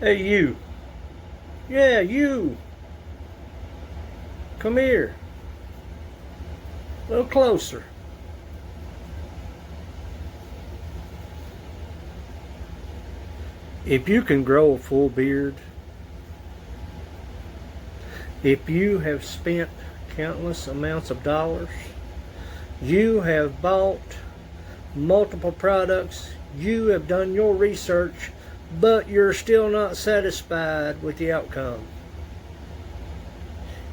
Hey, you. Yeah, you. Come here. A little closer. If you can grow a full beard, if you have spent countless amounts of dollars, you have bought multiple products, you have done your research, but you're still not satisfied with the outcome,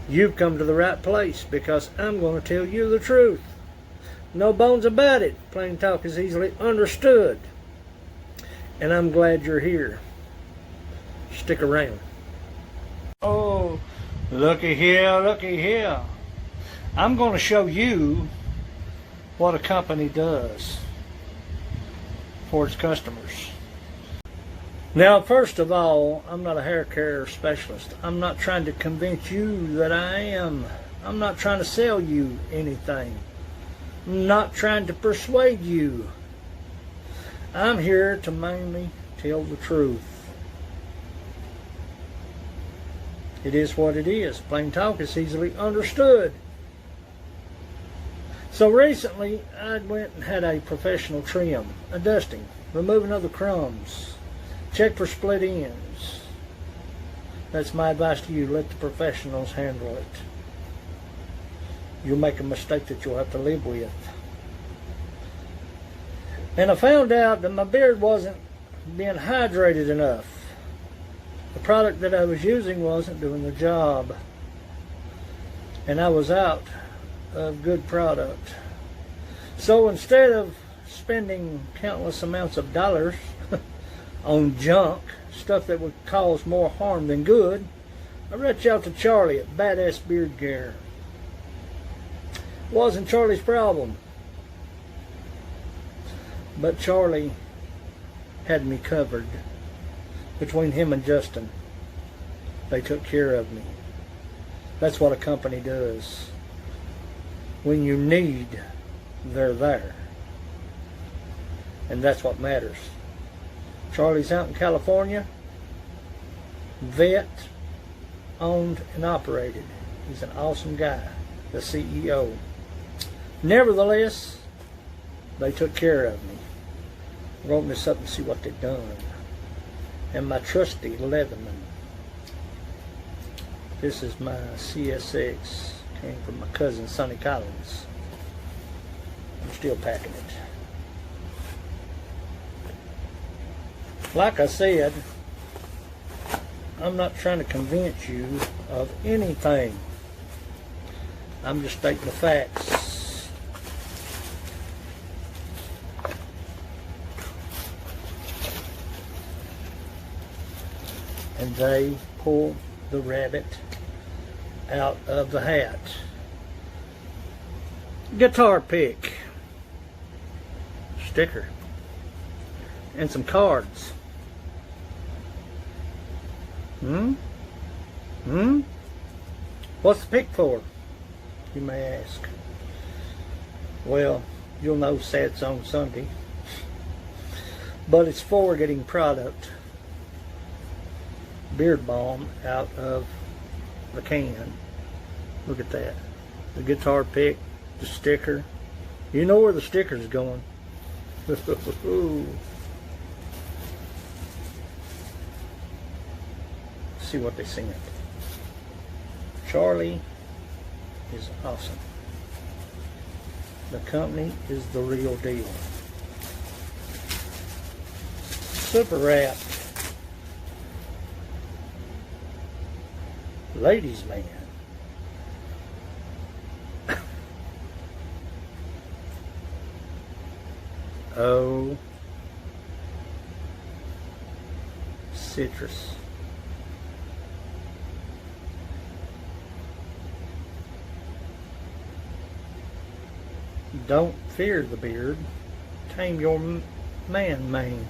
you've come to the right place, because I'm going to tell you the truth. No bones about it. Plain talk is easily understood. And I'm glad you're here. Stick around. Oh, looky here, looky here. I'm going to show you what a company does for its customers. Now, first of all, I'm not a hair care specialist. I'm not trying to convince you that I am. I'm not trying to sell you anything. I'm not trying to persuade you. I'm here to mainly tell the truth. It is what it is. Plain talk is easily understood. So recently, I went and had a professional trim, a dusting, removing of the crumbs, check for split ends. That's my advice to you. Let the professionals handle it. You'll make a mistake that you'll have to live with. And I found out that my beard wasn't being hydrated enough. The product that I was using wasn't doing the job. And I was out of good product. So instead of spending countless amounts of dollars on junk, stuff that would cause more harm than good, I reached out to Charlie at Badass Beard Care. It wasn't Charlie's problem, but Charlie had me covered. Between him and Justin, they took care of me. That's what a company does. When you need, they're there. And that's what matters. Charlie's out in California, vet, owned and operated. He's an awesome guy, the CEO. Nevertheless, they took care of me. I wrote this up and see what they've done. And my trusty Leatherman. This is my CSX. Came from my cousin Sonny Collins. I'm still packing it. Like I said, I'm not trying to convince you of anything. I'm just stating the facts. And they pull the rabbit out of the hat. Guitar pick, sticker, and some cards. What's the pick for, you may ask? Well, you'll know Sad Song Sunday. But it's for getting product, beard balm, out of the can. Look at that. The guitar pick, the sticker. You know where the sticker's going. See what they sent. Charlie is awesome. The company is the real deal. Super wrapped. Ladies man. Oh, citrus. Don't fear the beard. Tame your man mane.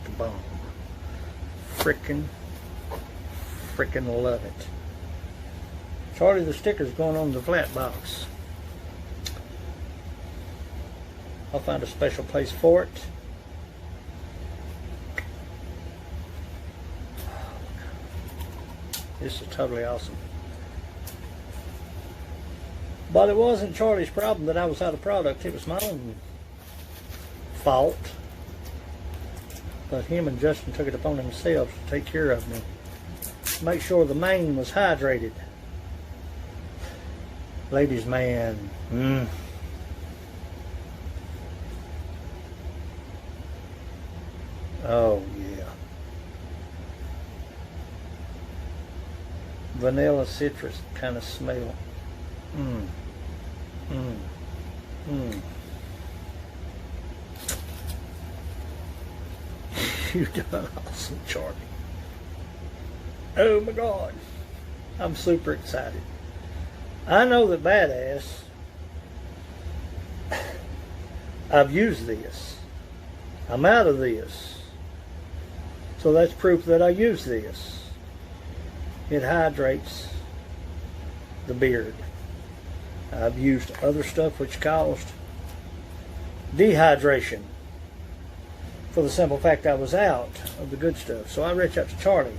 The bomb. Frickin' love it. Charlie, the sticker's going on the flat box. I'll find a special place for it. This is totally awesome. But it wasn't Charlie's problem that I was out of product. It was my own fault. But him and Justin took it upon themselves to take care of me. Make sure the mane was hydrated. Ladies' man. Oh, yeah. Vanilla citrus kind of smell. You done awesome, Charlie. Oh my God. I'm super excited. I know that Badass, I've used this. I'm out of this. So that's proof that I use this. It hydrates the beard. I've used other stuff which caused dehydration for the simple fact I was out of the good stuff. So I reached out to Charlie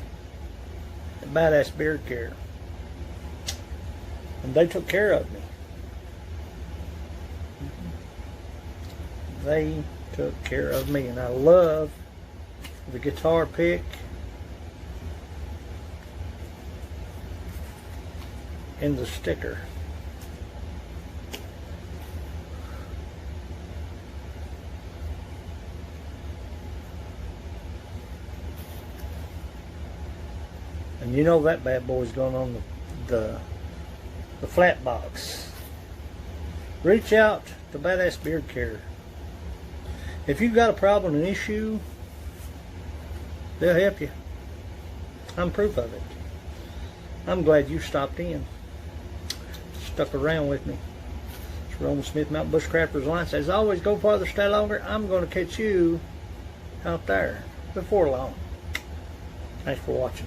at Badass Beard Care, and they took care of me. They took care of me, and I love the guitar pick and the sticker. And you know that bad boy's going on the flat box. Reach out to Badass Beard Care. If you've got a problem, an issue, they'll help you. I'm proof of it. I'm glad you stopped in. Stuck around with me. It's Roman Smith, Mountain Bushcrafters Alliance. As always, go farther, stay longer. I'm going to catch you out there before long. Thanks for watching.